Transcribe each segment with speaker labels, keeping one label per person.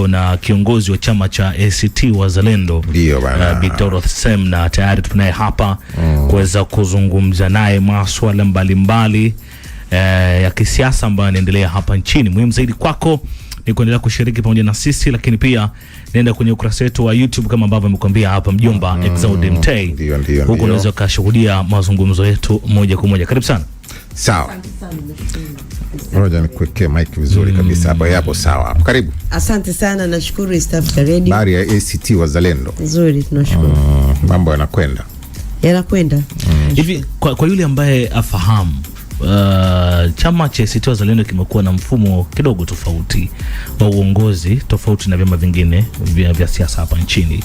Speaker 1: na kiongozi wa chama cha ACT Wazalendo Victor Sem, na tayari tunaye hapa kuweza kuzungumza naye masuala mbalimbali ya kisiasa ambayo yanaendelea hapa nchini. Muhimu zaidi kwako ni kuendelea kushiriki pamoja na sisi, lakini pia nenda kwenye ukurasa wetu wa YouTube kama ambavyo nimekuambia hapa, Mjomba Exaudi Mtei. Huko unaweza kushuhudia mazungumzo yetu moja kwa moja. Karibu sana.
Speaker 2: Sawa. Ngoja nikuwekee mic vizuri kabisa hapo. Yapo sawa hapo. Karibu.
Speaker 3: Asante sana, nashukuru East Africa Radio.
Speaker 2: Bari ya ACT Wazalendo.
Speaker 3: Nzuri, tunashukuru.
Speaker 2: Mambo yanakwenda.
Speaker 1: Hivi kwa yule ambaye afahamu, chama cha ACT Wazalendo kimekuwa na mfumo kidogo tofauti wa uongozi, tofauti na vyama vingine vya siasa hapa nchini.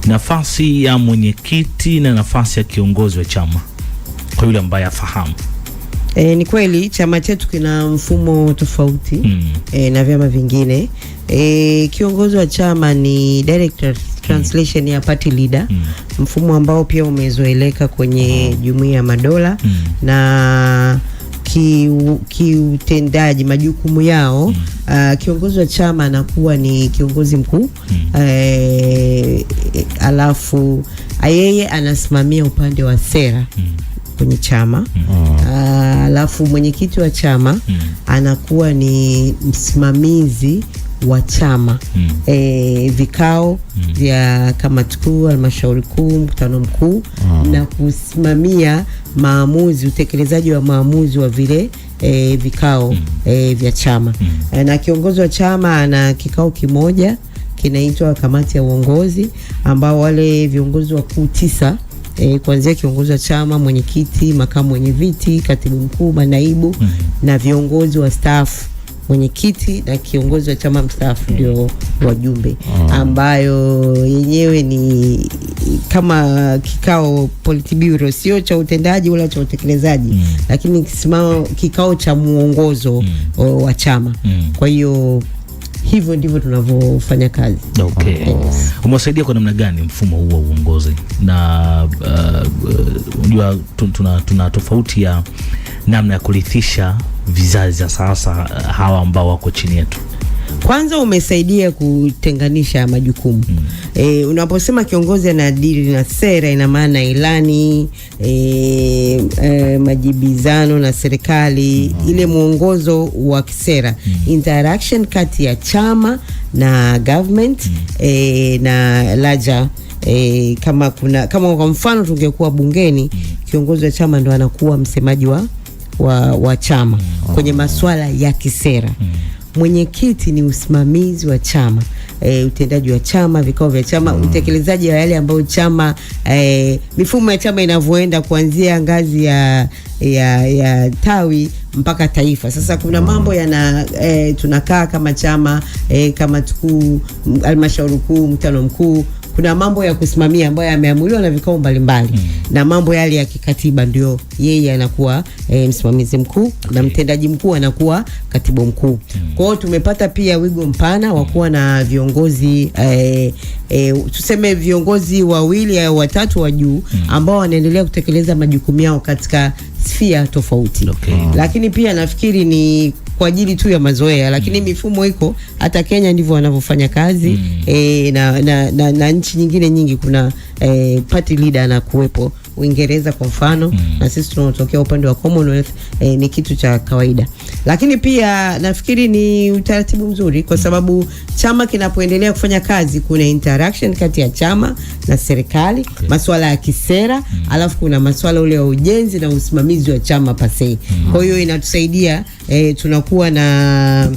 Speaker 1: Nafasi ya mwenyekiti na nafasi ya kiongozi wa chama, kwa yule ambaye afahamu.
Speaker 3: Ni kweli chama chetu kina mfumo tofauti na vyama vingine. Kiongozi wa chama ni director translation ya party leader, mfumo ambao pia umezoeleka kwenye Jumuiya ya Madola, na kiutendaji majukumu yao, kiongozi wa chama anakuwa ni kiongozi mkuu, alafu yeye anasimamia upande wa sera kwenye chama, alafu mwenyekiti wa chama anakuwa ni msimamizi wa chama, vikao vya kamati kuu, halmashauri kuu, mkutano mkuu, na kusimamia maamuzi, utekelezaji wa maamuzi wa vile vikao vya chama. Na kiongozi wa chama ana kikao kimoja kinaitwa kamati ya uongozi, ambao wale viongozi wakuu 9, kuanzia kiongozi wa chama, mwenyekiti, makamu mwenye viti, katibu mkuu, manaibu na viongozi wa staff, mwenyekiti na kiongozi wa chama mstaafu ndio wajumbe, ambayo yenyewe ni kama kikao politburo, sio cha utendaji wala cha utekelezaji, lakini kikao cha muongozo wa chama. Kwa hiyo hivyo ndivyo tunavyofanya kazi.
Speaker 1: Okay. Umewasaidia kwa namna gani mfumo huu wa uongozi? Na unajua tuna tofauti ya namna ya kurithisha vizazi za sasa hawa ambao wako chini yetu.
Speaker 3: Kwanza umesaidia kutenganisha majukumu. Unaposema kiongozi anadili na sera, ina maana ilani, majibizano na serikali, ile muongozo wa kisera, interaction kati ya chama na government, na laja, kama kwa mfano tungekuwa bungeni, kiongozi wa chama ndo anakuwa msemaji wa chama kwenye masuala ya kisera. Mwenyekiti ni usimamizi wa chama, utendaji wa chama, vikao vya chama, utekelezaji wa yale ambayo chama, mifumo ya chama inavyoenda kuanzia ngazi ya tawi mpaka taifa. Sasa kuna mambo tunakaa kama chama, kama tukuu, halmashauri kuu, mkutano mkuu, kuna mambo ya kusimamia ambayo yameamuliwa na vikao mbalimbali, na mambo yale ya kikatiba ndio yeye anakuwa msimamizi mkuu, na mtendaji mkuu anakuwa katibu mkuu. Kwa hiyo tumepata pia wigo mpana wa kuwa na viongozi, tuseme viongozi 2 au 3 wa juu ambao wanaendelea kutekeleza majukumu yao katika sphere tofauti. Lakini pia nafikiri ni kwa ajili tu ya mazoea, lakini mifumo iko hata Kenya ndivyo wanavyofanya kazi, na nchi nyingine nyingi kuna party leader anakuwepo. Uingereza kwa mfano, na sisi tunatokea upande wa Commonwealth, ni kitu cha kawaida. Lakini pia nafikiri ni utaratibu mzuri, kwa sababu chama kinapoendelea kufanya kazi, kuna interaction kati ya chama na serikali, masuala ya kisera, alafu kuna masuala ule ya ujenzi na usimamizi wa chama pasei. Kwa hiyo inatusaidia, tunakuwa na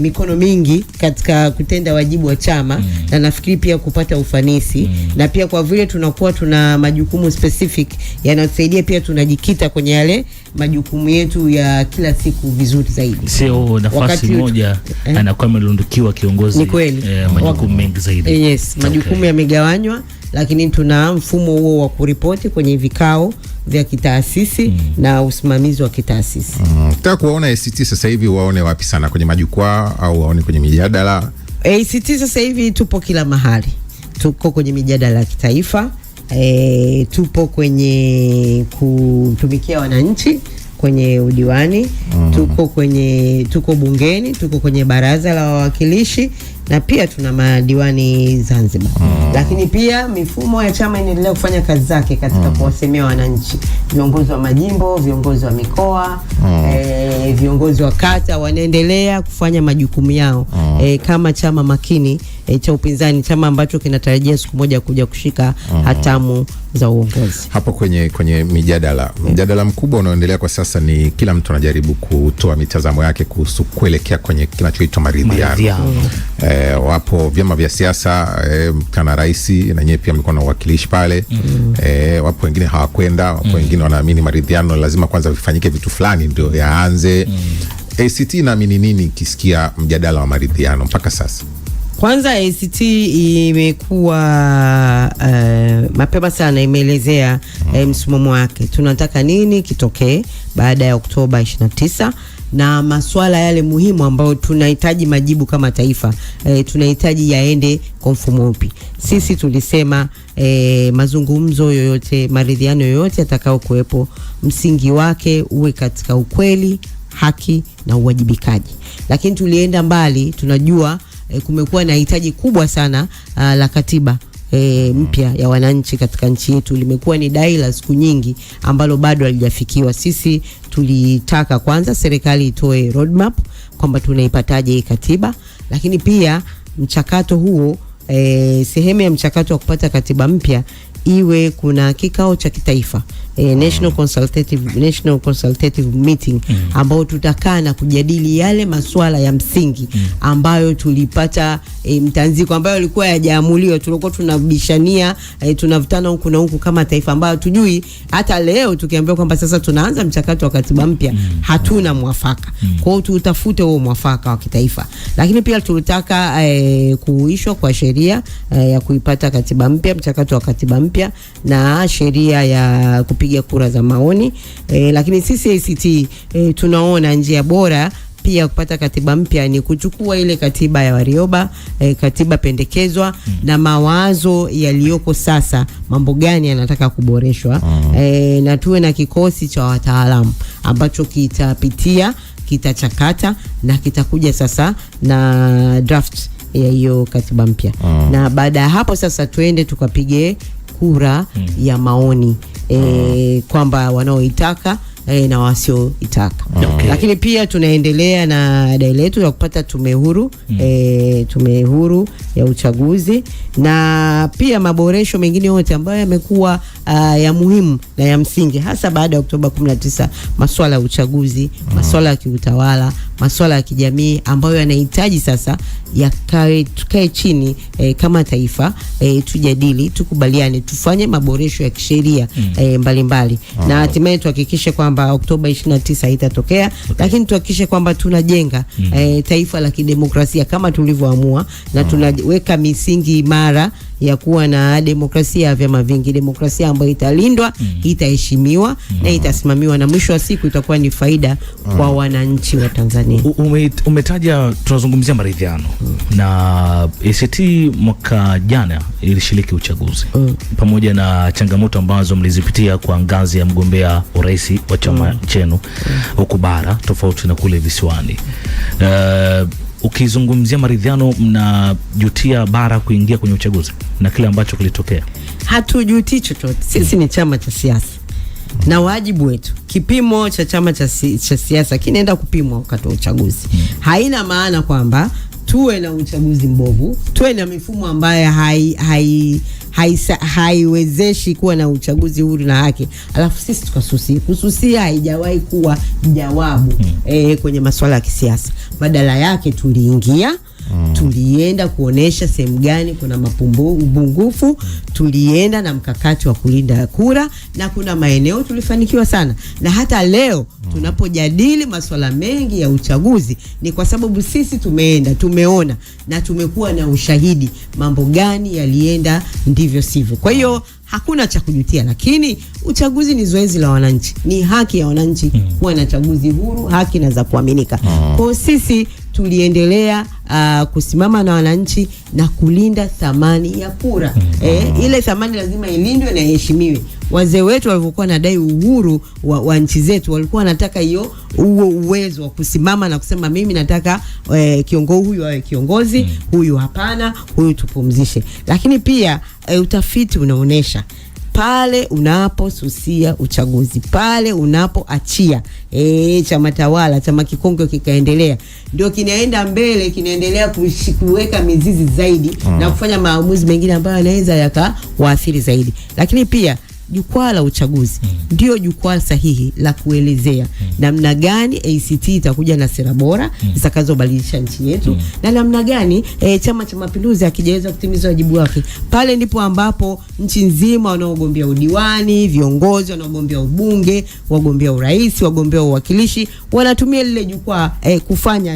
Speaker 3: mikono mingi katika kutenda wajibu wa chama, na nafikiri pia kupata ufanisi, na pia kwa vile tunakuwa tuna majukumu specific yanatusaidia pia tunajikita kwenye yale majukumu yetu ya kila siku vizuri zaidi.
Speaker 1: Sio nafasi moja anakuwa amelundukiwa kiongozi, majukumu mengi zaidi.
Speaker 3: Yes, majukumu yamegawanywa, lakini tuna mfumo huo wa kuripoti kwenye vikao vya kitaasisi na usimamizi wa kitaasisi.
Speaker 2: Nataka kuwaona ACT sasa hivi, waone wapi sana, kwenye majukwaa au waone kwenye mijadala?
Speaker 3: ACT sasa hivi tupo kila mahali. Tuko kwenye mijadala ya kitaifa, tupo kwenye kutumikia wananchi kwenye udiwani, tuko bungeni, tuko kwenye baraza la wawakilishi, na pia tuna madiwani Zanzibar. Lakini pia mifumo ya chama inaendelea kufanya kazi zake katika kuwasemea wananchi. Viongozi wa majimbo, viongozi wa mikoa, viongozi wa kata wanaendelea kufanya majukumu yao kama chama makini cha upinzani, chama ambacho kinatarajia siku moja kuja kushika hatamu za uongozi.
Speaker 2: Hapo kwenye mjadala mkubwa unaoendelea kwa sasa ni kila mtu anajaribu kutoa mitazamo yake kuhusu kuelekea kwenye kinachoitwa maridhiano. Wapo vyama vya siasa, kana rais na nyewe pia mlikuwa na uwakilishi pale. Wapo wengine hawakwenda, wapo wengine wanaamini maridhiano lazima kwanza vifanyike vitu fulani ndio yaanze. ACT inaamini nini kisikia mjadala wa maridhiano mpaka sasa?
Speaker 3: Kwanza ACT imekuwa mapema sana imeelezea msimamo wake. Tunataka nini kitokee baada ya Oktoba 29 na masuala yale muhimu ambayo tunahitaji majibu kama taifa, tunahitaji yaende kwa mfumo upi. Sisi tulisema mazungumzo yoyote, maridhiano yoyote atakao kuwepo, msingi wake uwe katika ukweli, haki na uwajibikaji. Lakini tulienda mbali, tunajua kumekuwa na hitaji kubwa sana la katiba mpya ya wananchi katika nchi yetu. Limekuwa ni dai la siku nyingi ambalo bado halijafikiwa. Sisi tulitaka kwanza serikali itoe roadmap kwamba tunaipataje hii katiba, lakini pia mchakato huo, sehemu ya mchakato wa kupata katiba mpya iwe kuna kikao cha kitaifa, national consultative meeting ambao tutakaa na kujadili yale masuala ya msingi ambayo tulipata mtanziko ambayo ilikuwa yajaamuliwa. Tulikuwa tunabishania, tunavutana huku na huku kama taifa, ambayo tujui hata leo tukiambiwa kwamba sasa tunaanza mchakato wa katiba mpya hatuna mwafaka. Kwa hiyo tutafute huo mwafaka wa kitaifa. Lakini pia tulitaka kuishwa kwa sheria ya kuipata katiba mpya, mchakato wa katiba mpya na sheria ya kupiga kura za maoni. Lakini sisi ACT tunaona njia bora pia kupata katiba mpya ni kuchukua ile katiba ya Warioba, katiba pendekezwa na mawazo yaliyoko sasa, mambo gani yanataka kuboreshwa, na tuwe na kikosi cha wataalamu ambacho kitapitia, kitachakata na kitakuja sasa na draft ya hiyo katiba mpya. Na baada ya hapo sasa tuende tukapige kura ya maoni kwamba wanaoitaka na wasioitaka. Lakini pia tunaendelea na dai letu ya kupata tume huru ya uchaguzi, na pia maboresho mengine yote ambayo yamekuwa ya muhimu na ya msingi hasa baada ya Oktoba 19, masuala ya uchaguzi, masuala ya kiutawala, masuala ya kijamii ambayo yanahitaji sasa tukae chini kama taifa, tujadili, tukubaliane, tufanye maboresho ya kisheria mbalimbali na hatimaye tuhakikishe kwamba Oktoba 29 haitatokea. Lakini tuhakikishe kwamba tunajenga taifa la kidemokrasia kama tulivyoamua, na tunaweka misingi imara ya kuwa na demokrasia ya vyama vingi, demokrasia ambayo italindwa, itaheshimiwa na itasimamiwa, na mwisho wa siku itakuwa ni faida kwa wananchi wa Tanzania.
Speaker 1: Umetaja tunazungumzia maridhiano na ACT mwaka jana ilishiriki uchaguzi pamoja na changamoto ambazo mlizipitia kwa ngazi ya mgombea urais wa chama chenu huku bara tofauti na kule visiwani. Ukizungumzia maridhiano, mnajutia bara kuingia kwenye uchaguzi na kile ambacho kilitokea?
Speaker 3: Hatujuti chochote. Sisi ni chama cha siasa na wajibu wetu, kipimo cha chama cha siasa kinaenda kupimwa wakati wa uchaguzi. Haina maana kwamba tuwe na uchaguzi mbovu, tuwe na mifumo ambayo haiwezeshi kuwa na uchaguzi huru na haki, alafu sisi tukasusia. Kususia haijawahi kuwa jawabu kwenye masuala ya kisiasa. Badala yake tuliingia, tulienda kuonesha sehemu gani kuna upungufu, tulienda na mkakati wa kulinda kura, na kuna maeneo tulifanikiwa sana. Na hata leo tunapojadili masuala mengi ya uchaguzi ni kwa sababu sisi tumeenda, tumeona na tumekuwa na ushahidi mambo gani yalienda ndivyo sivyo. Kwa hiyo hakuna cha kujutia, lakini uchaguzi ni zoezi la wananchi. Ni haki ya wananchi kuwa na chaguzi huru, haki na za kuaminika. Kwa sisi tuliendelea kusimama na wananchi na kulinda thamani ya kura. Ile thamani lazima ilindwe na iheshimiwe. Wazee wetu walivyokuwa wanadai uhuru wa nchi zetu, walikuwa wanataka huo uwezo wa kusimama na kusema mimi nataka kiongozi huyu awe kiongozi, huyu hapana, huyu tupumzishe. Lakini pia utafiti unaonesha pale unaposusia uchaguzi, pale unapoachia chama tawala, chama kikongwe kikaendelea, ndio kinaenda mbele, kinaendelea kuweka mizizi zaidi na kufanya maamuzi mengine ambayo yanaweza yakawaathiri zaidi. Lakini pia jukwaa la uchaguzi ndio jukwaa sahihi la kuelezea namna gani ACT itakuja na sera bora zitakazobadilisha nchi yetu na namna gani Chama cha Mapinduzi hakijaweza kutimiza wajibu wake. Pale ndipo ambapo nchi nzima wanaogombea udiwani, viongozi wanaogombea ubunge, wagombea urais, wagombea uwakilishi wanatumia lile jukwaa kufanya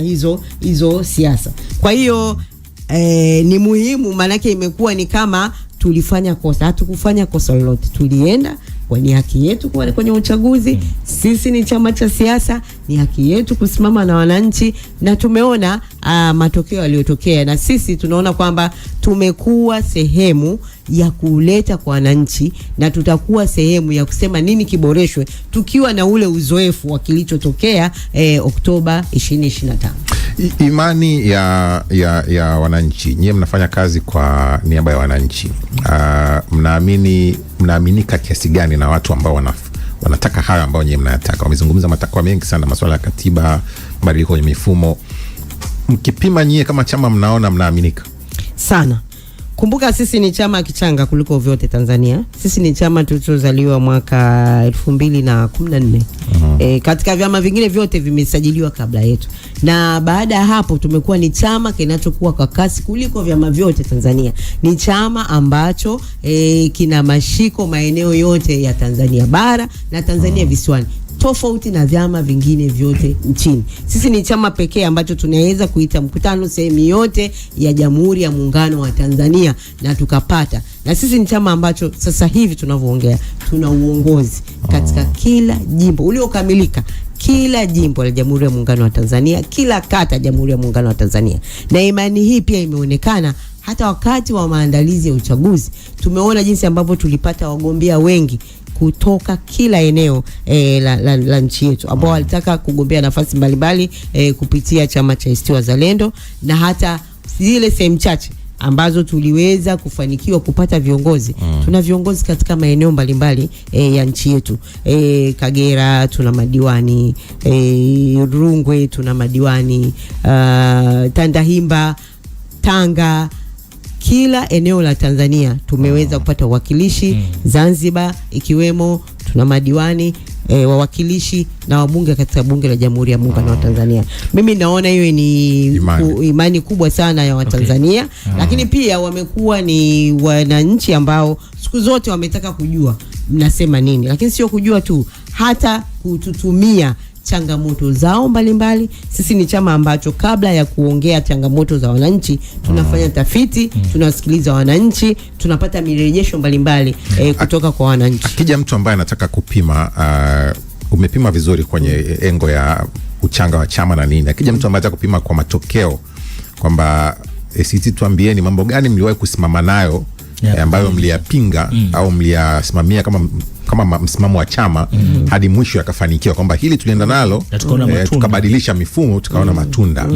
Speaker 3: hizo siasa. Kwa hiyo ni muhimu, manake imekuwa ni kama tulifanya kosa. Hatukufanya kosa lolote, tulienda kwa ni haki yetu kwenye uchaguzi. Sisi ni chama cha siasa, ni haki yetu kusimama na wananchi, na tumeona matokeo yaliyotokea, na sisi tunaona kwamba tumekuwa sehemu ya kuleta kwa wananchi, na tutakuwa sehemu ya kusema nini kiboreshwe, tukiwa na ule uzoefu wa kilichotokea Oktoba 2025.
Speaker 2: Imani ya wananchi. Nyie mnafanya kazi kwa niaba ya wananchi. Mnaaminika kiasi gani na watu ambao wanataka hayo ambao nyie mnayataka? Wamezungumza matakwa mengi sana, masuala ya katiba, mabadiliko kwenye mifumo. Mkipima nyie kama chama, mnaona mnaaminika
Speaker 3: sana? Kumbuka sisi ni chama kichanga kuliko vyote Tanzania. Sisi ni chama tulichozaliwa mwaka 2014. Katika vyama vingine vyote vimesajiliwa kabla yetu. Na baada ya hapo tumekuwa ni chama kinachokuwa kwa kasi kuliko vyama vyote Tanzania. Ni chama ambacho kina mashiko maeneo yote ya Tanzania bara na Tanzania visiwani, tofauti na vyama vingine vyote nchini. Sisi ni chama pekee ambacho tunaweza kuita mkutano sehemu yote ya Jamhuri ya Muungano wa Tanzania na tukapata. Na sisi ni chama ambacho sasa hivi tunavyoongea tuna uongozi katika kila jimbo uliokamilika, kila jimbo la Jamhuri ya Muungano wa Tanzania, kila kata ya Jamhuri ya Muungano wa Tanzania. Na imani hii pia imeonekana hata wakati wa maandalizi ya uchaguzi. Tumeona jinsi ambavyo tulipata wagombea wengi kutoka kila eneo la nchi yetu ambao walitaka kugombea nafasi mbalimbali kupitia chama cha ACT Wazalendo, na hata zile sehemu chache ambazo tuliweza kufanikiwa kupata viongozi. Tuna viongozi katika maeneo mbalimbali ya nchi yetu. Kagera tuna madiwani, Rungwe tuna madiwani, Tandahimba, Tanga, kila eneo la Tanzania tumeweza kupata uwakilishi. Zanzibar ikiwemo tuna madiwani, wawakilishi na wabunge katika bunge la Jamhuri ya Muungano wa Tanzania. Mimi naona hiyo ni imani kubwa sana ya Watanzania. Lakini pia wamekuwa ni wananchi ambao siku zote wametaka kujua mnasema nini, lakini sio kujua tu, hata kututumia changamoto zao mbalimbali. Sisi ni chama ambacho kabla ya kuongea changamoto za wananchi tunafanya tafiti, tunasikiliza wananchi, tunapata mirejesho mbalimbali kutoka kwa wananchi.
Speaker 2: Akija mtu ambaye anataka kupima, umepima vizuri kwenye engo ya uchanga wa chama na nini. Akija mtu ambaye anataka kupima kwa matokeo kwamba ACT, tuambieni mambo gani mliwahi kusimama nayo ambayo mliyapinga au mliyasimamia kama msimamo wa chama hadi mwisho yakafanikiwa, kwamba hili tulienda nalo tukabadilisha mifumo tukaona matunda.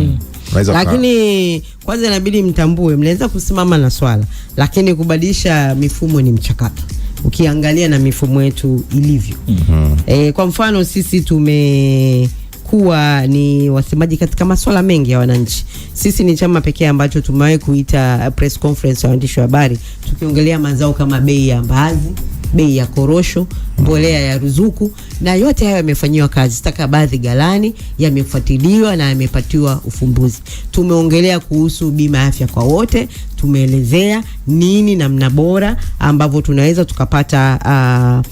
Speaker 3: Lakini kwanza inabidi mtambue, mnaweza kusimama na swala, lakini kubadilisha mifumo ni mchakato. Ukiangalia na mifumo yetu ilivyo, kwa mfano sisi tumekuwa ni wasemaji katika masuala mengi ya wananchi. Sisi ni chama pekee ambacho tumewahi kuita press conference ya waandishi wa habari tukiongelea mazao kama bei ya mbaazi, bei ya korosho, mbolea ya ruzuku, na yote hayo yamefanywa kazi. Stakabadhi ghalani yamefuatiliwa na yamepatiwa ufumbuzi. Tumeongelea kuhusu bima ya afya kwa wote, tumeelezea nini namna bora ambavyo tunaweza tukapata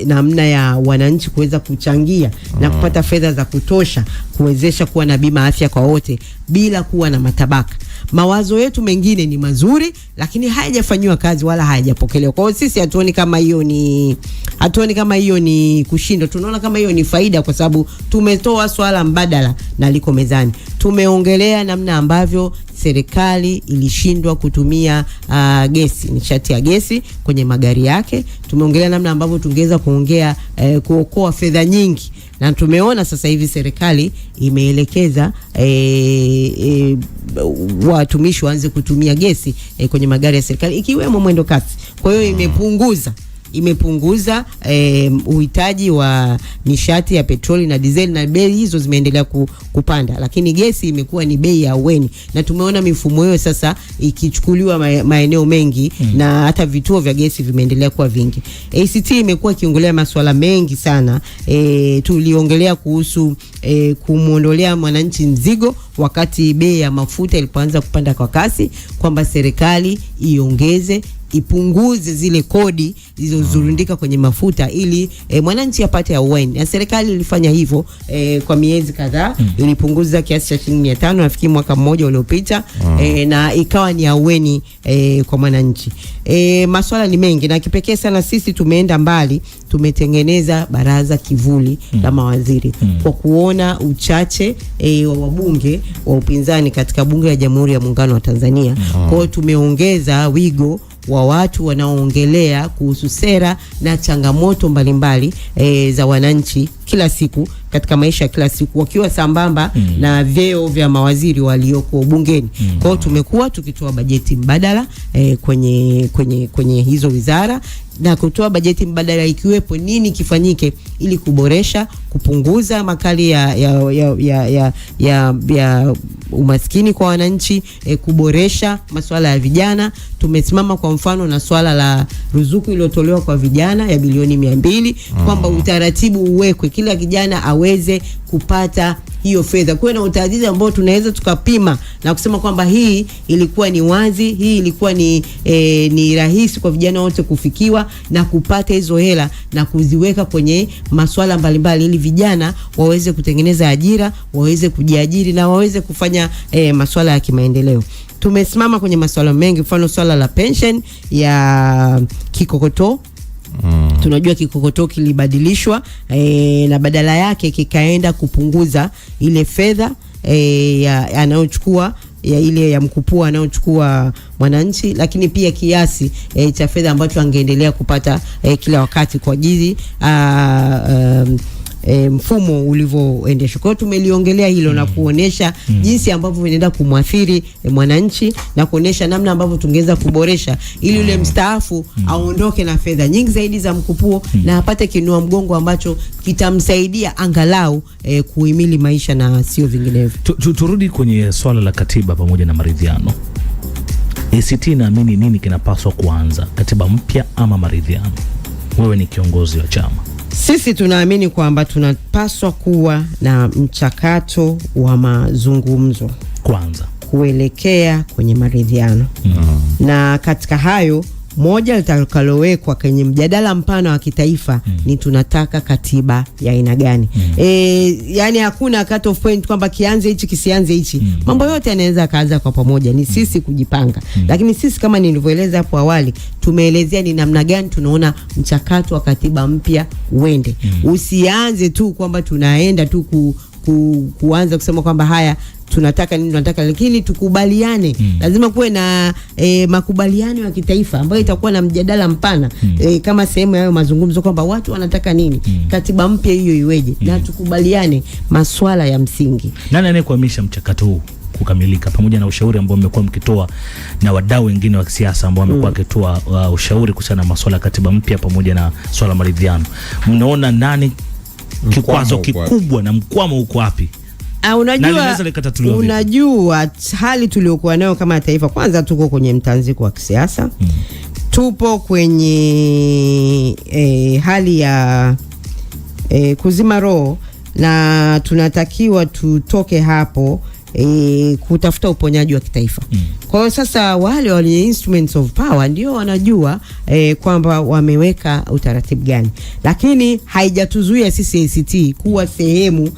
Speaker 3: namna ya wananchi kuweza kuchangia na kupata fedha za kutosha kuwezesha kuwa na bima afya kwa wote bila kuwa na matabaka. mawazo yetu mengine ni mazuri, lakini hayajafanywa kazi wala hayajapokelewa. Kwa hiyo sisi hatuoni kama hiyo ni kushindwa, tunaona kama hiyo ni faida, kwa sababu tumetoa swala mbadala na liko mezani. Tumeongelea namna ambavyo serikali ilishindwa kutumia gesi, nishati ya gesi kwenye magari yake. Tumeongelea namna ambavyo tungeweza kuokoa fedha nyingi, na tumeona sasa hivi serikali imeelekeza watumishi waanze kutumia gesi kwenye magari ya serikali, ikiwemo mwendo kasi. Kwa hiyo imepunguza uhitaji wa nishati ya petroli na diesel, na bei hizo zimeendelea kupanda, lakini gesi imekuwa ni bei ya aweni, na tumeona mifumo hiyo sasa ikichukuliwa maeneo mengi na hata vituo vya gesi vimeendelea kuwa vingi. ACT imekuwa ikiongelea masuala mengi sana. Tuliongelea kuhusu kumuondolea mwananchi mzigo wakati bei ya mafuta ilipoanza kupanda kwa kasi, kwamba serikali ipunguze zile kodi zilizorundika kwenye mafuta ili mwananchi apate aweni. Na serikali ilifanya hivyo kwa miezi kadhaa, ilipunguza kiasi cha shilingi 500 nafikiri mwaka mmoja uliopita, na ikawa ni aweni kwa mwananchi. Masuala ni mengi, na kipekee sana sisi tumeenda mbali, tumetengeneza baraza kivuli la mawaziri kwa kuona uchache wa wabunge wa upinzani katika bunge la Jamhuri ya Muungano wa Tanzania. Kwa hiyo tumeongeza wigo wa watu wanaoongelea kuhusu sera na changamoto mbalimbali za wananchi kila siku katika maisha kila siku, wakiwa sambamba na vyeo vya mawaziri walioko bungeni. Kwa hiyo tumekuwa tukitoa bajeti mbadala kwenye hizo wizara, na kutoa bajeti mbadala ikiwepo nini kifanyike ili kuboresha, kupunguza makali ya umaskini kwa wananchi, kuboresha masuala ya vijana. Tumesimama kwa mfano na swala la ruzuku iliyotolewa kwa vijana ya bilioni 200, kwamba utaratibu uwekwe kila kijana aweze kupata hiyo fedha. Kuwe na utaratibu ambao tunaweza tukapima na kusema kwamba hii ilikuwa ni wazi, hii ilikuwa ni rahisi kwa vijana wote kufikiwa na kupata hizo hela na kuziweka kwenye masuala mbalimbali, ili vijana waweze kutengeneza ajira, waweze kujiajiri na waweze kufanya masuala ya kimaendeleo. Tumesimama kwenye masuala mengi, mfano swala la pension ya kikokotoo. Tunajua kikokotoo kilibadilishwa na badala yake kikaenda kupunguza ile fedha anayochukua ile ya mkupua anayochukua mwananchi, lakini pia kiasi cha fedha ambacho angeendelea kupata kila wakati kwa ajili mfumo ulivyoendeshwa. Kwa hiyo tumeliongelea hilo na kuonesha jinsi ambavyo inaenda kumwathiri mwananchi, na kuonesha namna ambavyo tungeweza kuboresha ili yule mstaafu aondoke na fedha nyingi zaidi za mkupuo na apate kinua mgongo ambacho kitamsaidia angalau kuhimili maisha na sio vinginevyo.
Speaker 1: Turudi kwenye swala la katiba pamoja na maridhiano. ACT naamini nini kinapaswa kuanza, katiba mpya ama maridhiano? Wewe ni kiongozi wa chama.
Speaker 3: Sisi tunaamini kwamba tunapaswa kuwa na mchakato wa mazungumzo kwanza kuelekea kwenye maridhiano. Na katika hayo, moja litakalowekwa kwenye mjadala mpana wa kitaifa ni tunataka katiba ya aina gani. Yani hakuna cut off point kwamba kianze hichi kisianze hichi. Mambo yote yanaweza kaanza kwa pamoja, ni sisi kujipanga. Lakini sisi kama nilivyoeleza hapo awali, tumeelezea ni namna gani tunaona mchakato wa katiba mpya uende. Usianze tu kwamba tunaenda tu kuanza kusema kwamba haya tunataka nini, tunataka, lakini tukubaliane. Lazima kuwe na makubaliano ya kitaifa ambayo itakuwa na mjadala mpana kama sehemu ya hayo mazungumzo, kwamba watu wanataka nini, katiba mpya hiyo iweje, na tukubaliane masuala ya msingi.
Speaker 1: Nani anayekwamisha mchakato huu kukamilika, pamoja na ushauri ambao mmekuwa mkitoa na wadau wengine wa kisiasa ambao wamekuwa wakitoa ushauri kuhusiana na masuala ya katiba mpya pamoja na swala maridhiano? Mnaona nani kikwazo kikubwa na mkwamo uko wapi?
Speaker 3: Unajua hali tuliokuwa nayo kama taifa, kwanza tuko kwenye mtanziko wa kisiasa. Tupo kwenye hali ya kuzima roho, na tunatakiwa tutoke hapo kutafuta uponyaji wa kitaifa. Kwa hiyo sasa wale wale instruments of power ndio wanajua kwamba wameweka utaratibu gani, lakini haijatuzuia sisi ACT kuwa sehemu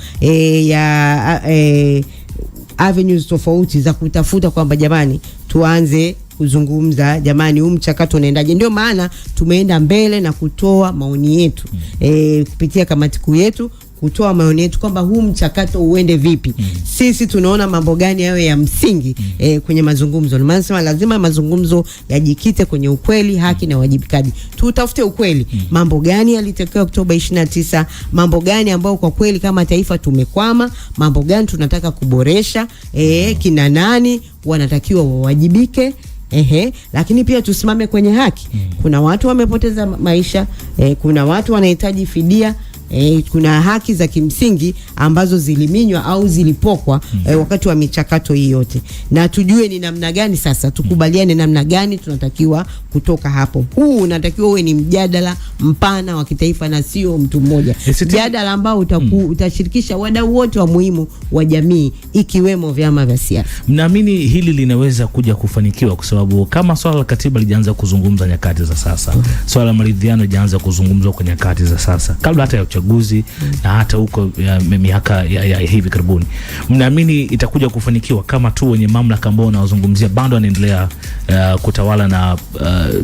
Speaker 3: ya avenues tofauti za kutafuta kwamba jamani tuanze kuzungumza, jamani huu mchakato unaendaje. Ndio maana tumeenda mbele na kutoa maoni yetu kupitia kamati kuu yetu, kutoa maoni yetu kwamba huu mchakato uende vipi. Sisi tunaona mambo gani yawe ya msingi kwenye mazungumzo. Ndio maana sema lazima mazungumzo yajikite kwenye ukweli, haki na wajibikaji. Tutafute ukweli. Mambo gani yalitokea Oktoba 29? Mambo gani ambao kwa kweli kama taifa tumekwama? Mambo gani tunataka kuboresha? Kina nani wanatakiwa wawajibike? Lakini pia tusimame kwenye haki. Kuna watu wamepoteza maisha, kuna watu wanahitaji fidia. Kuna haki za kimsingi ambazo ziliminywa au zilipokwa wakati wa michakato hii yote, na tujue ni namna gani sasa tukubaliane namna gani tunatakiwa kutoka hapo. Huu unatakiwa uwe ni mjadala mpana wa kitaifa na sio mtu mmoja, mjadala ambao utashirikisha wadau wote wa muhimu wa jamii ikiwemo vyama vya siasa.
Speaker 1: Mnaamini hili linaweza kuja kufanikiwa kwa sababu kama swala la katiba lijaanza kuzungumza nyakati za sasa, swala la maridhiano lijaanza kuzungumzwa kwa nyakati za sasa kabla hata ya uchaguzi na hata huko miaka ya hivi karibuni, mnaamini itakuja kufanikiwa kama tu wenye mamlaka ambao wanazungumzia bado wanaendelea kutawala na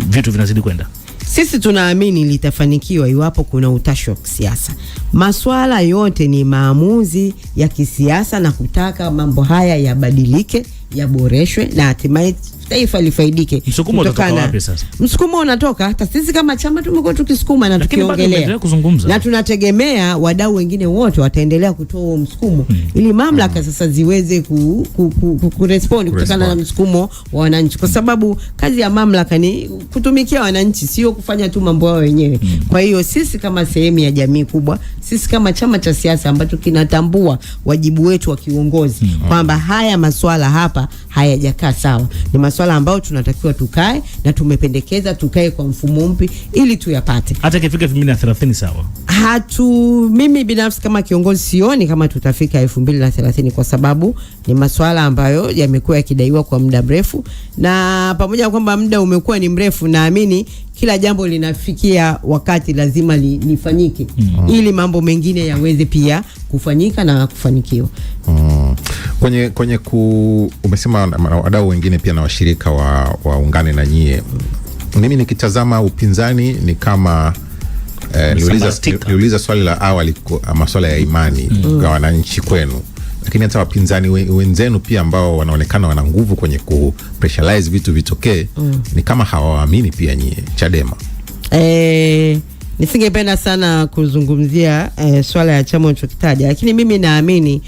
Speaker 1: vitu vinazidi kwenda?
Speaker 3: Sisi tunaamini litafanikiwa iwapo kuna utashi wa kisiasa. Masuala yote ni maamuzi ya kisiasa na kutaka mambo haya yabadilike, yaboreshwe na hatimaye taifa lifaidike.
Speaker 1: Msukumo unatoka wapi sasa?
Speaker 3: Msukumo unatoka hata sisi kama chama tumekuwa tukisukuma na tukiongelea, na tunategemea wadau wengine wote wataendelea kutoa msukumo ili mamlaka sasa ziweze kurespond kutokana na msukumo wa wananchi, kwa sababu kazi ya mamlaka ni kutumikia wananchi, sio kufanya tu mambo yao wenyewe. Kwa hiyo sisi kama sehemu ya jamii kubwa, sisi kama chama cha siasa ambacho kinatambua wajibu wetu wa kiongozi kwamba haya masuala hapa hayajakaa sawa, ni masuala ambayo tunatakiwa tukae na tumependekeza tukae kwa mfumo mpya ili tuyapate.
Speaker 1: Hata ikifika 2030 sawa?
Speaker 3: Mimi binafsi kama kiongozi sioni kama tutafika 2030 kwa sababu ni masuala ambayo yamekuwa yakidaiwa kwa muda mrefu, na pamoja na kwamba muda umekuwa ni mrefu, naamini kila jambo linafikia wakati lazima lifanyike ili mambo mengine yaweze pia kufanyika na kufanikiwa.
Speaker 2: Kwenye umesema wadau wengine pia na washirika waungane na nyie. Mimi nikitazama upinzani ni kama niuliza swali la awali masuala ya imani kwa wananchi kwenu, lakini hata wapinzani wenzenu pia ambao wanaonekana wana nguvu kwenye kupressurize vitu vitokee ni kama hawaamini pia nyie Chadema.
Speaker 3: Nisingependa sana kuzungumzia swala ya chama unachokitaja, lakini mimi naamini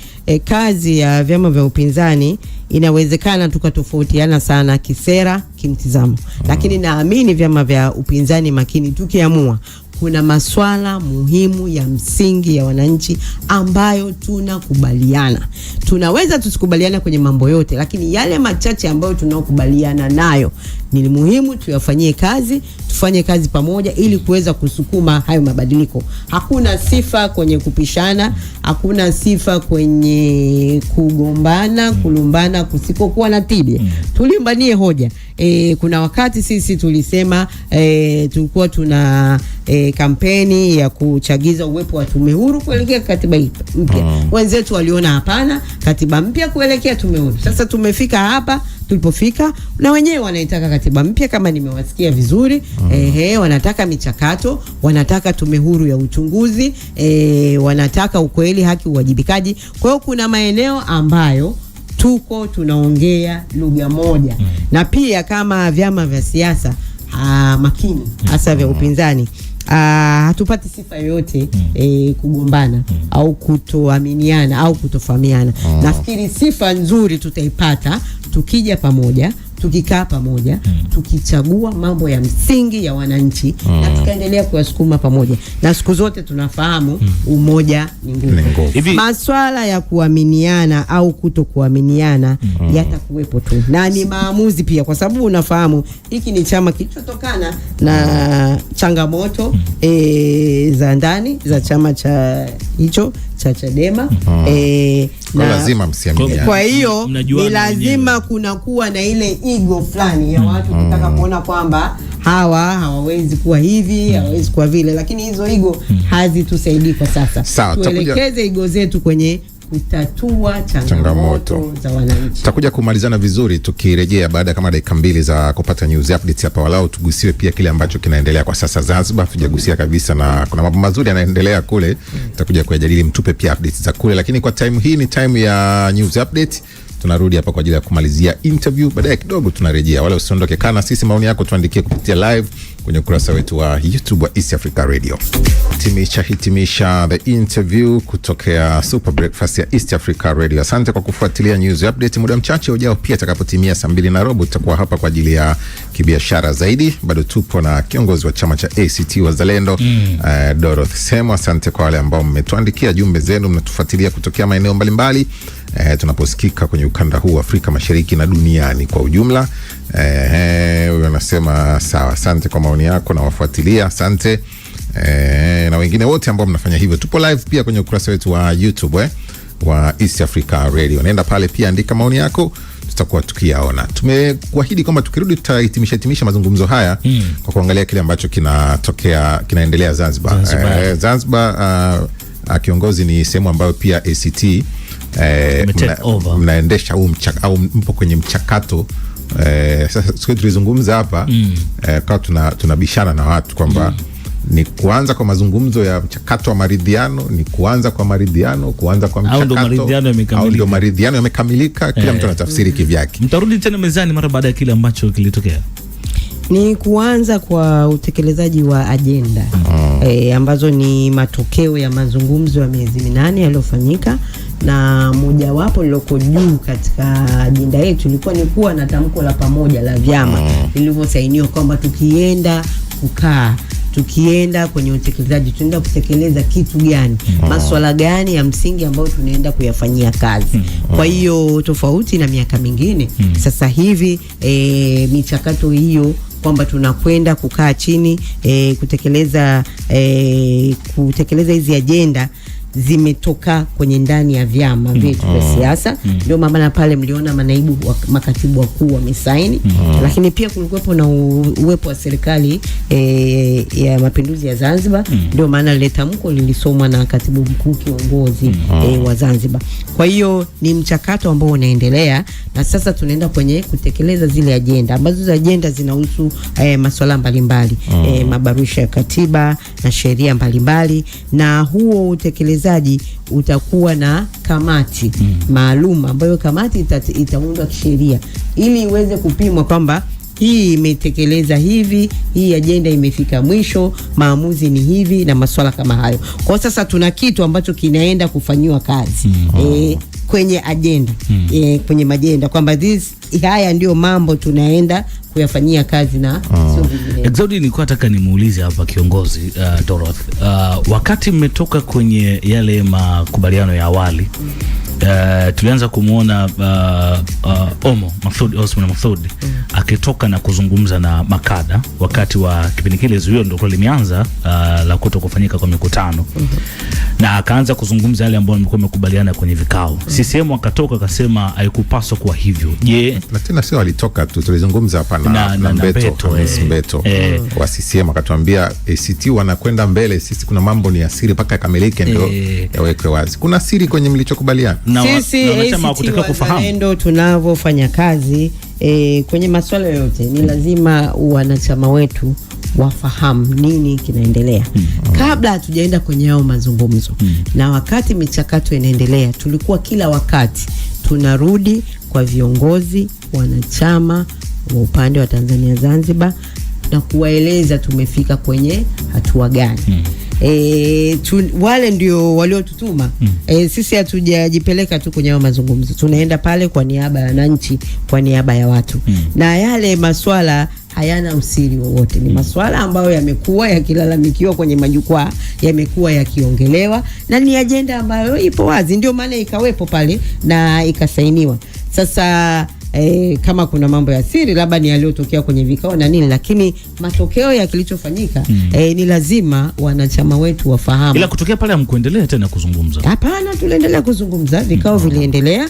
Speaker 3: kazi ya vyama vya upinzani inawezekana tukatofautiana sana kisera, kimtizamo, lakini naamini vyama vya upinzani makini tukiamua kuna masuala muhimu ya msingi ya wananchi ambayo tunakubaliana. Tunaweza tusikubaliana kwenye mambo yote, lakini yale machache ambayo tunakubaliana nayo ni muhimu tuyafanyie kazi, tufanye kazi pamoja ili kuweza kusukuma hayo mabadiliko. Hakuna sifa kwenye kupishana, hakuna sifa kwenye kugombana, kulumbana kusikokuwa na tija. Tulimbanie hoja. Kuna wakati sisi tulisema tulikuwa tuna kampeni ya kuchagiza uwepo wa tume huru kuelekea katiba mpya. Wenzetu waliona hapana, katiba mpya kuelekea tume huru. Sasa tumefika hapa tulipofika, na wenyewe wanaitaka katiba mpya kama nimewasikia vizuri. Wanataka michakato, wanataka tume huru ya uchunguzi, wanataka ukweli, haki, uwajibikaji. Kwa hiyo kuna maeneo ambayo tunaongea lugha moja. Na pia kama vyama vya siasa makini hasa vya upinzani, hatupati sifa yoyote kugombana au kutoaminiana au kutofahamiana. Nafikiri sifa nzuri tutaipata tukija pamoja, tukikaa pamoja, tukichagua mambo ya msingi ya wananchi na tukaendelea kuwasukuma pamoja. Na siku zote tunafahamu umoja ni nguvu. Maswala ya kuaminiana au kutokuaminiana yatakuwepo tu, na ni maamuzi pia, kwa sababu unafahamu hiki ni chama kilichotokana na changamoto za ndani za chama cha hicho cha Chadema.
Speaker 2: Na lazima msiaminiane.
Speaker 3: Kwa hiyo ni lazima kuna kuwa na ile ego fulani ya watu kutaka kuona kwamba hawawezi kuwa hivi, hawawezi kuwa vile, lakini hizo ego hazitusaidii kwa sasa. Tuelekeze ego zetu kwenye kutatua changamoto za wananchi.
Speaker 2: Tutakuja kumalizana vizuri tukirejea baada kama dakika 2 za kupata news updates hapa, walau tugusiwe pia kile ambacho kinaendelea kwa sasa Zanzibar. Tujagusia kabisa, na kuna mambo mazuri yanaendelea kule, tutakuja kujadili, mtupe pia updates za kule, lakini kwa time hii ni time ya news update. Tunarudi hapa kwa ajili ya kumalizia interview, baadaye kidogo tunarejea. Wala usiondoke, kana sisi maoni yako tuandikie kupitia live kwenye ukurasa wetu wa YouTube wa East Africa Radio. Hitimisha the interview kutokea Super Breakfast ya East Africa Radio. Asante kwa kufuatilia news update. Muda mchache ujao pia atakapotimia saa 2:15 tutakuwa hapa kwa ajili ya kibiashara zaidi. Bado tupo na kiongozi wa chama cha ACT Wazalendo Dorothy Semu. Asante kwa wale ambao mmetuandikia jumbe zenu, mnatufuatilia kutokea maeneo mbalimbali tunaposikika kwenye ukanda huu wa Afrika Mashariki na duniani kwa ujumla. Huyo anasema sawa, asante kwa maoni yako na wafuatilia, asante. Na wengine wote ambao mnafanya hivyo. Tupo live pia kwenye ukurasa wetu wa YouTube wa East Africa Radio. Nenda pale pia, andika maoni yako, tutakuwa tukiyaona. Tumekuahidi kwamba tukirudi tutahitimisha mazungumzo haya kwa kuangalia kile ambacho kinaendelea Zanzibar. Zanzibar kiongozi ni sehemu ambayo pia ACT mnaendesha au mpo kwenye mchakato. Sasa tulizungumza hapa kwa tunabishana na watu kwamba ni kuanza kwa mazungumzo ya mchakato wa maridhiano, ni kuanza kwa maridhiano, kuanza kwa mchakato, au ndio maridhiano yamekamilika. Kila mtu anatafsiri kivyake.
Speaker 1: Mtarudi tena mezani mara baada ya kile ambacho kilitokea?
Speaker 3: Ni kuanza kwa utekelezaji wa ajenda ambazo ni matokeo ya mazungumzo ya miezi 8 yaliyofanyika, na mojawapo liloko juu katika ajenda yetu ilikuwa ni kuwa na tamko la pamoja la vyama lilivyosainiwa kwamba tukienda kwenye utekelezaji tunaenda kutekeleza kitu gani, masuala gani ya msingi ambayo tunaenda kuyafanyia kazi. Kwa hiyo tofauti na miaka mingine, sasa hivi michakato hiyo kwamba tunakwenda kukaa chini kutekeleza hizi ajenda zimetoka kwenye ndani ya vyama vyetu vya siasa. Ndio maana pale mliona manaibu makatibu wakuu wamesaini, lakini pia kulikuwepo na uwepo wa serikali ya Mapinduzi ya Zanzibar. Ndio maana lile tamko lilisomwa na katibu mkuu kiongozi wa Zanzibar. Kwa hiyo ni mchakato ambao unaendelea, na sasa tunaenda kwenye kutekeleza zile ajenda ambazo za ajenda zinahusu masuala mbalimbali, mabarusha ya katiba na sheria mbalimbali, na huo utekelezaji utakuwa na kamati maalum ambayo kamati itaundwa kisheria ili iweze kupimwa kwamba hii imetekeleza hivi, hii ajenda imefika mwisho, maamuzi ni hivi na masuala kama hayo. Kwa sasa tuna kitu ambacho kinaenda kufanyiwa kazi kwenye ajenda, kwenye majenda kwamba haya ndio mambo tunaenda kuyafanyia kazi na sio vingine.
Speaker 1: Exodi, nilikuwa nataka nimuulize hapa kiongozi Dorothy, wakati mmetoka kwenye yale makubaliano ya awali, tulianza kumuona Osman Masoud akitoka na kuzungumza na makada wakati wa kipindi kile zuio ndio limeanza la kuto kufanyika kwa mikutano, na akaanza kuzungumza yale ambayo mlikuwa mmekubaliana kwenye vikao. CCM akatoka akasema haikupaswa kuwa hivyo. Je,
Speaker 2: na tena sio alitoka tu, tulizungumza hapa na Mbeto wa CCM akatuambia ACT wanakwenda mbele, sisi kuna mambo ni asiri mpaka yakamilike ndio yawekwe wazi. Kuna siri kwenye mlichokubaliana?
Speaker 3: Sisi ndio tunavyofanya kazi kwenye masuala yote. Ni lazima wanachama wetu wafahamu nini kinaendelea kabla hatujaenda kwenye hao mazungumzo. Na wakati michakato inaendelea, tulikuwa kila wakati tunarudi kwa viongozi wanachama wa upande wa Tanzania Zanzibar na kuwaeleza tumefika kwenye hatua gani. Wale ndio waliotutuma. Sisi hatujajipeleka tu kwenye mazungumzo, tunaenda pale kwa niaba ya wananchi, kwa niaba ya watu. Na yale maswala hayana usiri wowote, ni maswala ambayo yamekuwa yakilalamikiwa kwenye majukwaa, yamekuwa yakiongelewa, na ni ajenda ambayo ipo wazi, ndio maana ikawepo pale na ikasainiwa. Sasa kama kuna mambo ya siri labda ni yaliyotokea kwenye vikao na nini, lakini matokeo ya kilichofanyika ni lazima wanachama wetu wafahamu.
Speaker 1: Ila kutokea pale hamkuendelea tena kuzungumza?
Speaker 3: Hapana, tuliendelea kuzungumza, vikao viliendelea.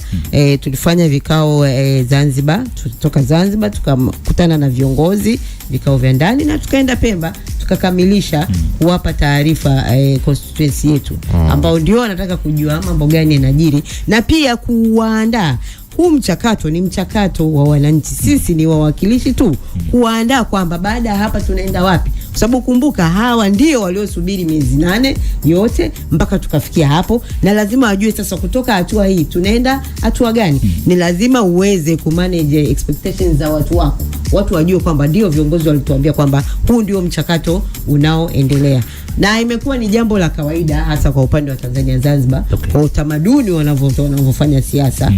Speaker 3: Tulifanya vikao Zanzibar, tutoka Zanzibar tukakutana na viongozi, vikao vya ndani, na tukaenda Pemba tukakamilisha kuwapa taarifa constituency yetu ambao ndio wanataka kujua mambo gani yanajiri, na pia kuwaandaa. Huu mchakato ni mchakato wa wananchi, sisi ni wawakilishi tu, kuandaa kwamba baada ya hapa tunaenda wapi, kwa sababu kumbuka hawa ndio waliosubiri miezi 8 yote mpaka tukafikia hapo, na lazima wajue sasa kutoka hatua hii tunaenda hatua gani. Ni lazima uweze kumanage expectations za watu wako, watu wajue kwamba ndio viongozi walituambia kwamba huu ndio mchakato unaoendelea, na imekuwa ni jambo la kawaida hasa kwa upande wa Tanzania Zanzibar, kwa utamaduni wanavyofanya siasa.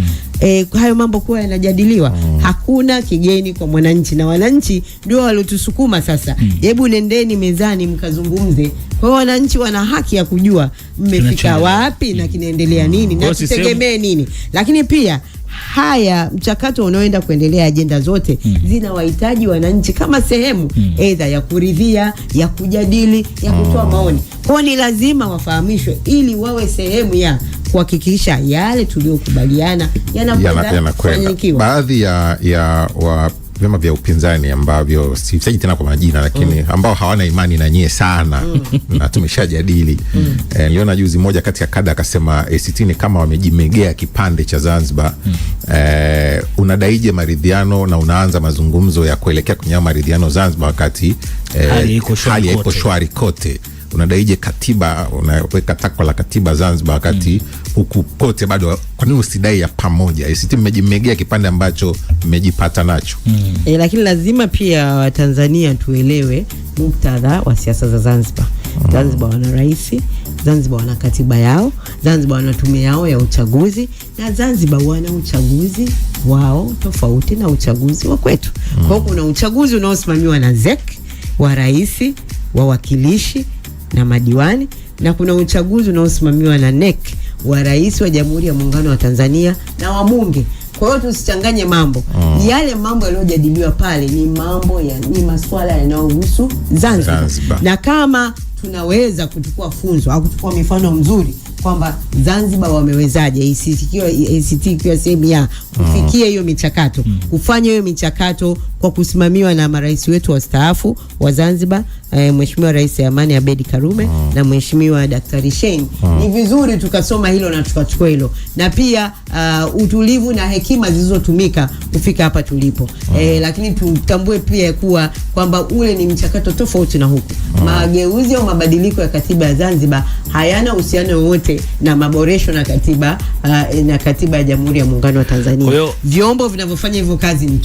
Speaker 3: Hayo mambo kuwa yanajadiliwa, hakuna kigeni kwa mwananchi, na wananchi ndio walotusukuma sasa, hebu nendeni mezani mkazungumze. Kwa hiyo wananchi wana haki ya kujua mmefika wapi na kinaendelea nini na tutegemee nini. Lakini pia haya mchakato unaoenda kuendelea, ajenda zote zinawahitaji wananchi kama sehemu aidha ya kuridhia, ya kujadili, ya kutoa maoni. Kwa ni lazima wafahamishwe ili wawe sehemu ya kuhakikisha yale tuliokubaliana yanakwenda.
Speaker 2: Baadhi ya vyama vya upinzani ambavyo sitaji tena kwa majina, lakini ambao hawana imani na nyie sana na tumeshajadili. Niliona juzi moja kati ya kada akasema ACT ni kama wamejimegea kipande cha Zanzibar. Unadaije maridhiano na unaanza mazungumzo ya kuelekea kwenye maridhiano Zanzibar wakati hali iko shwari kote? Unadaije katiba, unaweka takwa la katiba Zanzibar wakati huku kote bado? Kwa nini usidai ya pamoja? ACT mmejimegea kipande ambacho mmejipata nacho.
Speaker 3: Lakini lazima pia Watanzania tuelewe muktadha wa siasa za Zanzibar. Zanzibar wana rais, Zanzibar wana katiba yao, Zanzibar wana tume yao ya uchaguzi, na Zanzibar wana uchaguzi wao tofauti na uchaguzi wa kwetu. Kwa hiyo kuna uchaguzi unaosimamiwa na ZEC wa rais, wawakilishi na madiwani, na kuna uchaguzi unaosimamiwa na NEC wa rais wa Jamhuri ya Muungano wa Tanzania na wabunge. Kwa hiyo tusichanganye mambo. Yale mambo yaliyojadiliwa pale ni ni masuala yanayohusu Zanzibar. Na kama tunaweza kuchukua funzo au kuchukua mifano mzuri kwamba Zanzibar wamewezaje, ACT ikiwa sehemu ya kufikia hiyo michakato, kufanya hiyo michakato kwa kusimamiwa na marais wetu wastaafu wa Zanzibar, Mheshimiwa Rais Amani Abedi Karume na Mheshimiwa Daktari Shein. Ni vizuri tukasoma hilo na tukachukua hilo, na pia utulivu na hekima zilizotumika kufika hapa tulipo. Lakini tutambue pia kwamba ule ni mchakato tofauti na huku. Mageuzi au mabadiliko ya katiba ya Zanzibar hayana uhusiano wote na maboresho na katiba ya Jamhuri ya Muungano wa Tanzania. Vyombo vinavyofanya hivyo kazi ni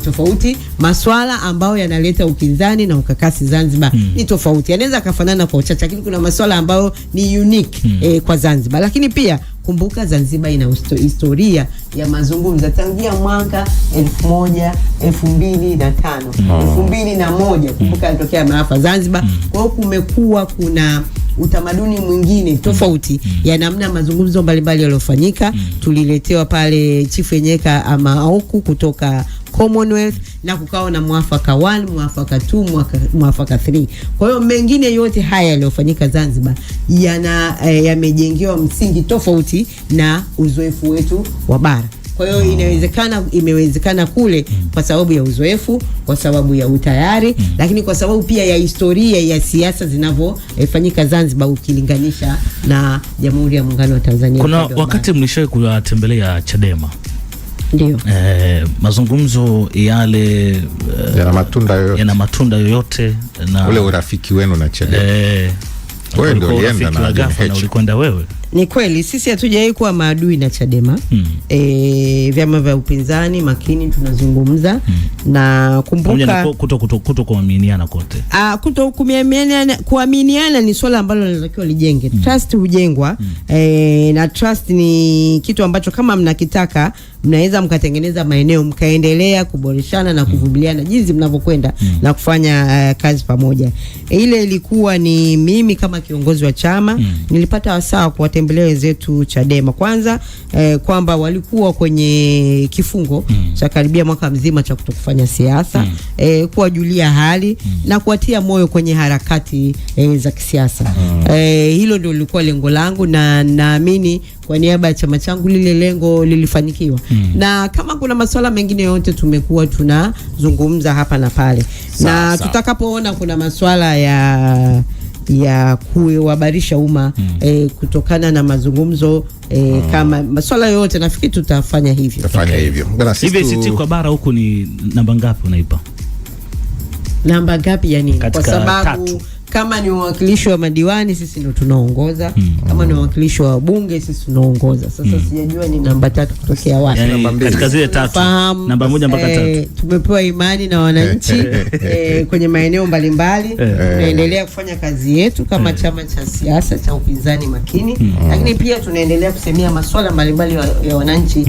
Speaker 3: tofauti. Maswala ambayo yanaleta ukinzani na ukakasi Zanzibar ni tofauti. Yanaweza kafanana kwa uchache, lakini kuna maswala ambayo ni unique kwa Zanzibar. Lakini pia kumbuka Zanzibar ina historia ya mazungumzo tangia mwaka 2005, 2001. Kumbuka yalitokea maafa Zanzibar. Kwa hiyo kumekuwa kuna utamaduni mwingine tofauti ya namna mazungumzo mbalimbali yaliyofanyika. Tuliletewa pale Chief Enyeka Amaoku kutoka Commonwealth, na kukawa na mwafaka 1, mwafaka 2, mwafaka 3. Kwa hiyo mengine yote haya yaliyofanyika Zanzibar yamejengewa msingi tofauti na uzoefu wetu wa bara. Kwa hiyo imewezekana kule kwa sababu ya uzoefu, kwa sababu ya utayari, lakini kwa sababu pia ya historia ya siasa zinavyofanyika Zanzibar ukilinganisha na Jamhuri ya Muungano wa Tanzania.
Speaker 1: Kuna wakati mlishawahi kutembelea Chadema?
Speaker 3: Ndio.
Speaker 1: Mazungumzo yale yana matunda yoyote na
Speaker 2: ule urafiki wenu na Chadema? Wewe ndio ulienda na
Speaker 1: ulikwenda wewe?
Speaker 3: Ni kweli sisi hatujawahi kuwa maadui na Chadema. Vyama vya upinzani makini tunazungumza, na kumbuka
Speaker 1: kuaminiana kote.
Speaker 3: Kuaminiana ni swala ambalo linatakiwa lijenge. Trust hujengwa, na trust ni kitu ambacho kama mnakitaka mnaweza mkatengeneza maeneo mkaendelea kuboreshana na kuvumiliana jinsi mnavyokwenda na kufanya kazi pamoja. Ile ilikuwa ni mimi kama kiongozi wa chama nilipata wasaa kuwatembelea wenzetu Chadema kwanza, kwamba walikuwa kwenye kifungo cha karibia mwaka mzima cha kutokufanya siasa, kuwajulia hali na kuwatia moyo kwenye harakati za kisiasa. Hilo ndio lilikuwa lengo langu, na naamini kwa niaba ya chama changu lile lengo lilifanikiwa. Na kama kuna masuala mengine yote tumekuwa tunazungumza hapa na pale. Na tutakapoona kuna masuala ya kuhabarisha umma kutokana na mazungumzo kama masuala yote, nafikiri tutafanya hivyo.
Speaker 1: Hivi ACT kwa bara huku ni namba ngapi unaipa?
Speaker 3: Namba ngapi yani? Kwa sababu kama ni uwakilishi wa madiwani sisi ndio tunaongoza. Kama ni uwakilishi wa bunge sisi tunaongoza. Sasa sijajua ni namba 3 kutokea wapi.
Speaker 1: Yani, katika zile 3 namba 1 mpaka 3
Speaker 3: tumepewa imani na wananchi kwenye maeneo mbalimbali. Tunaendelea kufanya kazi yetu kama chama cha siasa cha upinzani makini, lakini pia tunaendelea kusemea masuala mbalimbali ya wananchi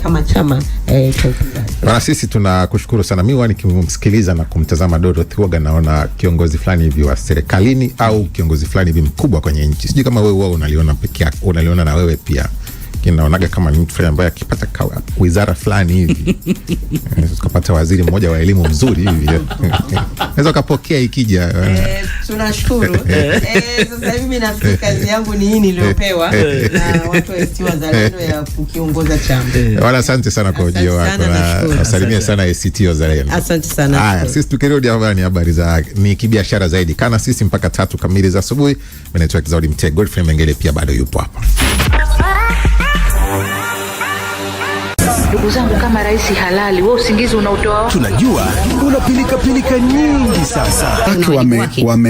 Speaker 3: kama chama cha upinzani.
Speaker 2: Bwana, sisi tunakushukuru sana. Mimi nikimsikiliza na kumtazama Dorothy Woga naona kiongozi fulani hivi wa serikalini au kiongozi fulani hivi mkubwa kwenye nchi. Sijui kama wewe unaliona peke yako, unaliona na wewe pia. Kinaonaga kama ni mtu fulani ambaye akipata wizara fulani hivi ukapata waziri mmoja wa elimu mzuri hivi naweza kupokea ikija.
Speaker 3: Tunashukuru. Sasa mimi nafikiri kazi yangu ni hii niliyopewa na watu wa ACT Wazalendo ya kukiongoza chama.
Speaker 2: Wala asante sana kwa ujio wako na asalimia sana ACT Wazalendo.
Speaker 3: Asante sana.
Speaker 2: Haya, sisi tukirudi hapa ni habari za ni kibiashara zaidi. Kana sisi mpaka 3 kamili za asubuhi. Mimi naitwa Kizaudi Mtego. Godfrey Mengele pia bado yupo hapa.
Speaker 4: Ndugu zangu, kama rais halali, wewe usingizi unaotoa?
Speaker 5: Tunajua una pilika nyingi sasa. Watu wame